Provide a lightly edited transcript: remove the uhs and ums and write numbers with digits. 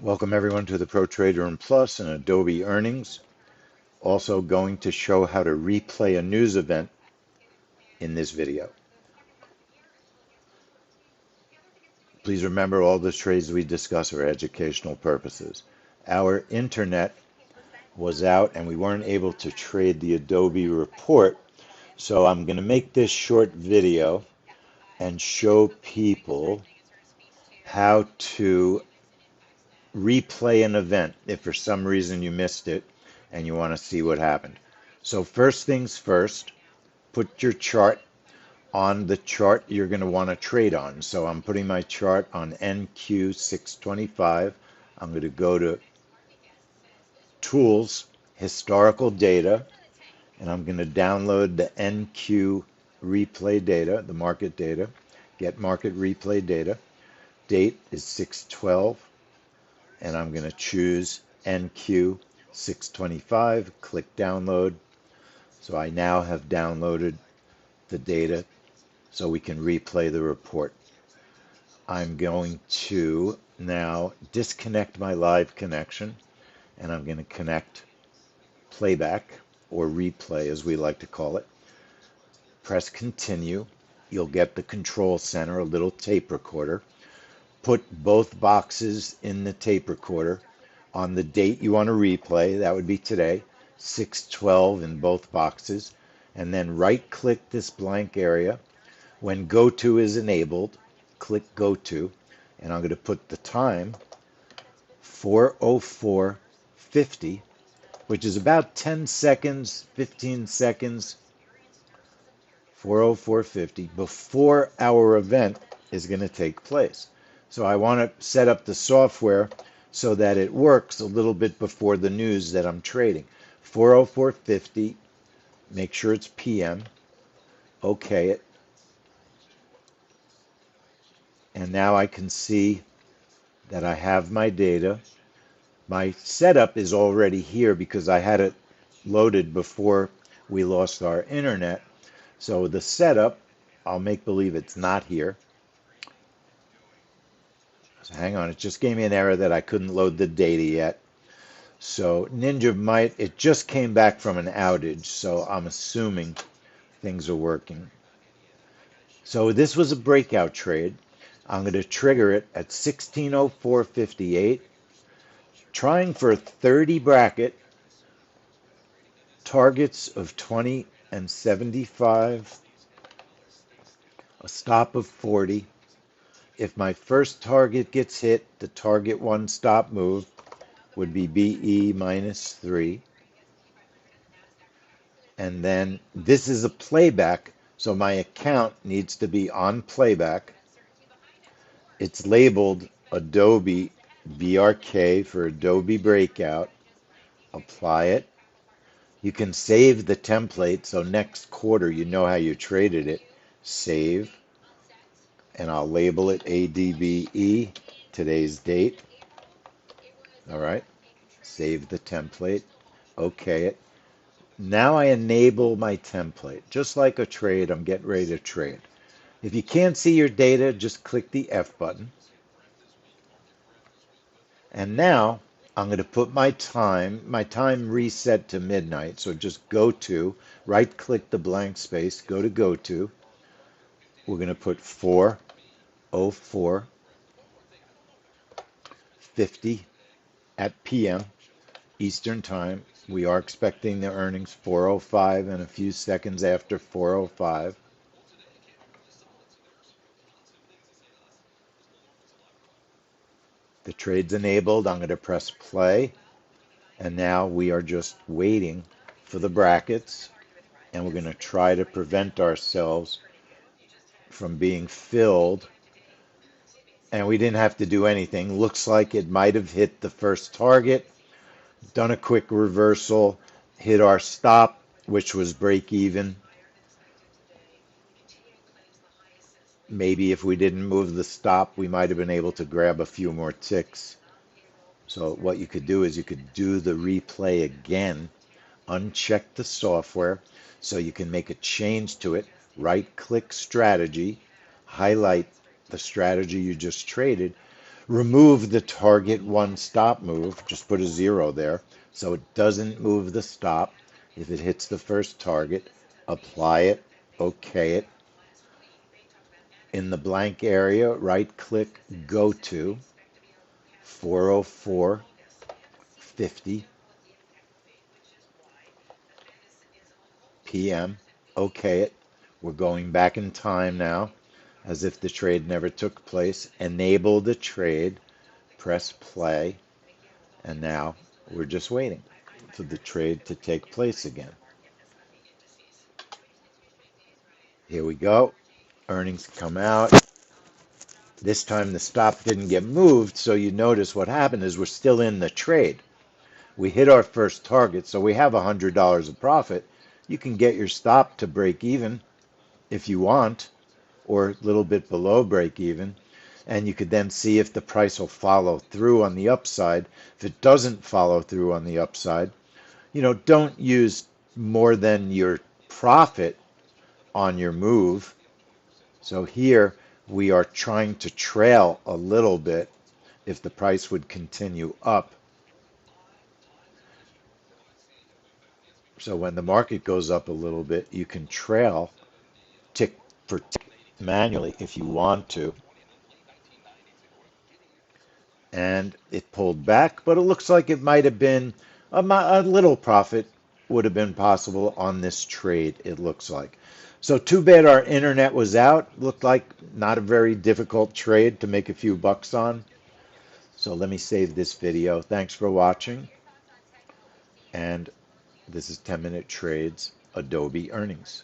Welcome everyone to the Pro Trader and Plus and Adobe earnings. Also going to show how to replay a news event in this video. Please remember all the trades we discuss are educational purposes. Our internet was out and we weren't able to trade the Adobe report. So I'm going to make this short video and show people how to replay an event if for some reason you missed it and you want to see what happened. So first things first, put your chart on the chart you're going to want to trade on. So I'm putting my chart on NQ625. I'm going to go to Tools, Historical Data, and I'm going to download the NQ replay data, the market data, get market replay data. Date is 6/12, and I'm going to choose NQ625, click download. So I now have downloaded the data so we can replay the report. I'm going to now disconnect my live connection and I'm going to connect playback or replay as we like to call it. Press continue. You'll get the control center, a little tape recorder. Put both boxes in the tape recorder on the date you want to replay. That would be today, 6/12 in both boxes. And then right click this blank area. When go to is enabled, click go to, and I'm going to put the time 4:04:50, which is about 10 seconds, 15 seconds, 4:04:50 before our event is going to take place. So I want to set up the software so that it works a little bit before the news that I'm trading. 4:04:50, make sure it's PM, okay it, and now I can see that I have my data. My setup is already here because I had it loaded before we lost our internet. So the setup, I'll make believe it's not here. So hang on, it just gave me an error that I couldn't load the data yet. So Ninja might, it just came back from an outage, so I'm assuming things are working. So this was a breakout trade. I'm going to trigger it at 16:04:58, trying for a 30 bracket, targets of 20 and 75, a stop of 40. If my first target gets hit, the target one stop move would be BE -3. And then this is a playback, so my account needs to be on playback. It's labeled Adobe BRK for Adobe Breakout. Apply it. You can save the template, so next quarter you know how you traded it. Save, and I'll label it ADBE, today's date. All right, save the template, okay it. Now I enable my template. Just like a trade, I'm getting ready to trade. If you can't see your data, just click the F button. And now I'm going to put my time reset to midnight. So just go to, right click the blank space, go to go to. We're going to put 4:04:50 at PM Eastern Time. We are expecting the earnings 4:05 and a few seconds after 4:05. The trade's enabled. I'm going to press play. And now we are just waiting for the brackets. And we're going to try to prevent ourselves from being filled. And we didn't have to do anything. Looks like it might have hit the first target, done a quick reversal, hit our stop, which was break even. Maybe if we didn't move the stop, we might have been able to grab a few more ticks. So what you could do is you could do the replay again, uncheck the software so you can make a change to it, right click strategy, highlight the strategy you just traded, Remove the target one stop move. Just put a 0 there so it doesn't move the stop. If it hits the first target, apply it, OK it. In the blank area, right click, go to 4:04:50 p.m. OK it. We're going back in time now as if the trade never took place. Enable the trade, press play, and now we're just waiting for the trade to take place again. Here we go. Earnings come out. This time the stop didn't get moved, so you notice what happened is we're still in the trade. We hit our first target, so we have $100 of profit. You can get your stop to break even if you want, or a little bit below break even, and you could then see if the price will follow through on the upside. If it doesn't follow through on the upside, don't use more than your profit on your move. So here we are trying to trail a little bit if the price would continue up. So when the market goes up a little bit, you can trail tick for tick manually if you want to. And it pulled back, but it looks like it might have been a little profit would have been possible on this trade, it looks like. So too bad our internet was out. Looked like not a very difficult trade to make a few bucks on. So let me save this video. Thanks for watching. And this is 10-minute trades, Adobe earnings.